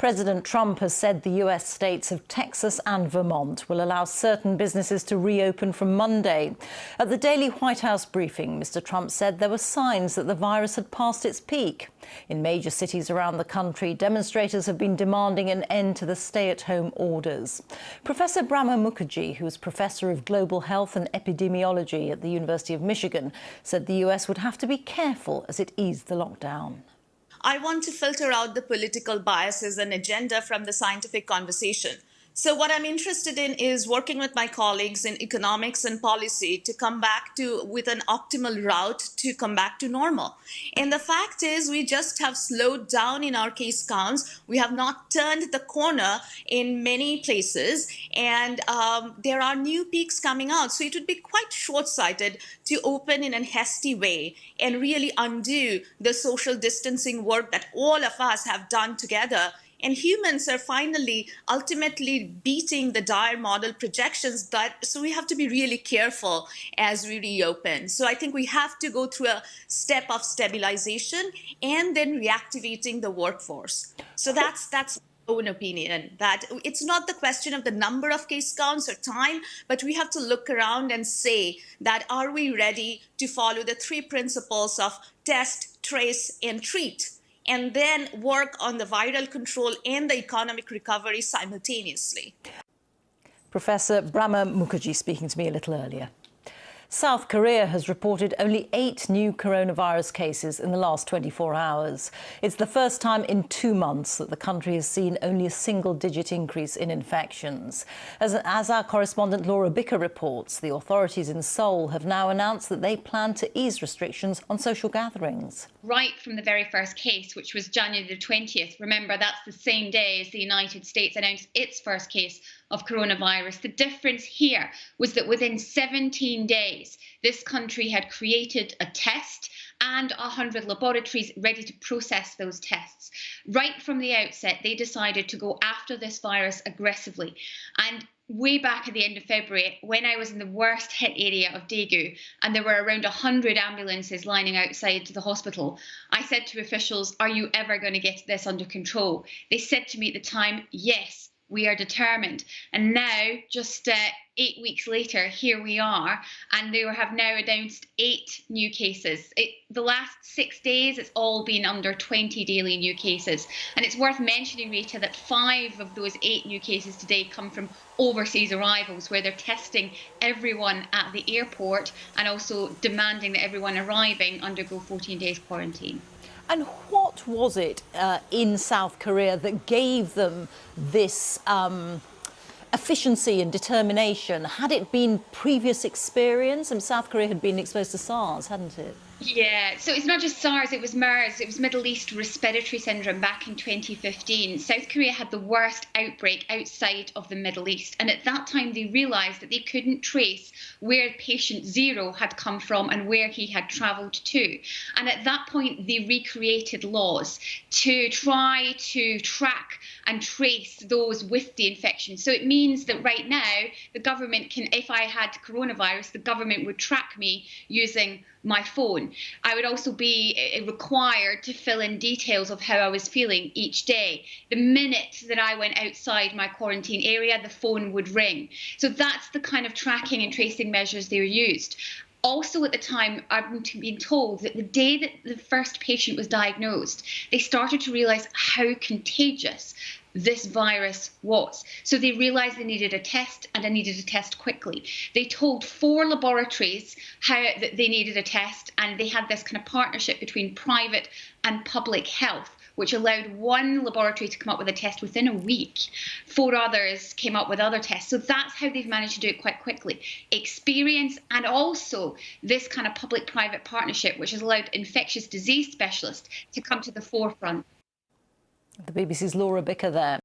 President Trump has said the US states of Texas and Vermont will allow certain businesses to reopen from Monday. At the daily White House briefing, Mr. Trump said there were signs that the virus had passed its peak. In major cities around the country, demonstrators have been demanding an end to the stay-at-home orders. Professor Brahma Mukherjee, who is Professor of Global Health and Epidemiology at the University of Michigan, said the US would have to be careful as it eased the lockdown. I want to filter out the political biases and agenda from the scientific conversation. So what I'm interested in is working with my colleagues in economics and policy to come back with an optimal route to come back to normal. And the fact is we just have slowed down in our case counts. We have not turned the corner in many places, and there are new peaks coming out. So it would be quite short-sighted to open in a hasty way and really undo the social distancing work that all of us have done together. And humans are finally ultimately beating the dire model projections. So we have to be really careful as we reopen. So I think we have to go through a step of stabilization and then reactivating the workforce. So that's my own opinion, that it's not the question of the number of case counts or time, but we have to look around and say that are we ready to follow the three principles of test, trace, and treat, and then work on the viral control and the economic recovery simultaneously. Professor Brahma Mukherjee speaking to me a little earlier. South Korea has reported only 8 new coronavirus cases in the last 24 hours. It's the first time in 2 months that the country has seen only a single-digit increase in infections. As our correspondent Laura Bicker reports, the authorities in Seoul have now announced that they plan to ease restrictions on social gatherings. Right from the very first case, which was January the 20th. Remember, that's the same day as the United States announced its first case of coronavirus. The difference here was that within 17 days, this country had created a test and 100 laboratories ready to process those tests. Right from the outset, they decided to go after this virus aggressively. And way back at the end of February, when I was in the worst hit area of Daegu, and there were around 100 ambulances lining outside the hospital, I said to officials, "Are you ever going to get this under control?" They said to me at the time, "Yes, we are determined." And now, just 8 weeks later, here we are, and they have now announced 8 new cases. The last 6 days, it's all been under 20 daily new cases. And it's worth mentioning, Rita, that 5 of those 8 new cases today come from overseas arrivals, where they're testing everyone at the airport and also demanding that everyone arriving undergo 14 days quarantine. And what was it in South Korea that gave them this efficiency and determination? Had it been previous experience? And South Korea had been exposed to SARS, hadn't it? Yeah, so it's not just SARS, it was MERS, it was Middle East Respiratory Syndrome back in 2015. South Korea had the worst outbreak outside of the Middle East. And at that time, they realised that they couldn't trace where patient 0 had come from and where he had travelled to. And at that point, they recreated laws to try to track and trace those with the infection. So it means that right now, the government can, if I had coronavirus, the government would track me using my phone. I would also be required to fill in details of how I was feeling each day. The minute that I went outside my quarantine area, the phone would ring. So that's the kind of tracking and tracing measures they were used. Also at the time, I've been told that the day that the first patient was diagnosed, they started to realise how contagious this virus was. So they realised they needed a test, and they needed a test quickly. They told 4 laboratories that they needed a test, and they had this kind of partnership between private and public health, which allowed 1 laboratory to come up with a test within a week. 4 others came up with other tests. So that's how they've managed to do it quite quickly. Experience, and also this kind of public-private partnership, which has allowed infectious disease specialists to come to the forefront. The BBC's Laura Bicker there.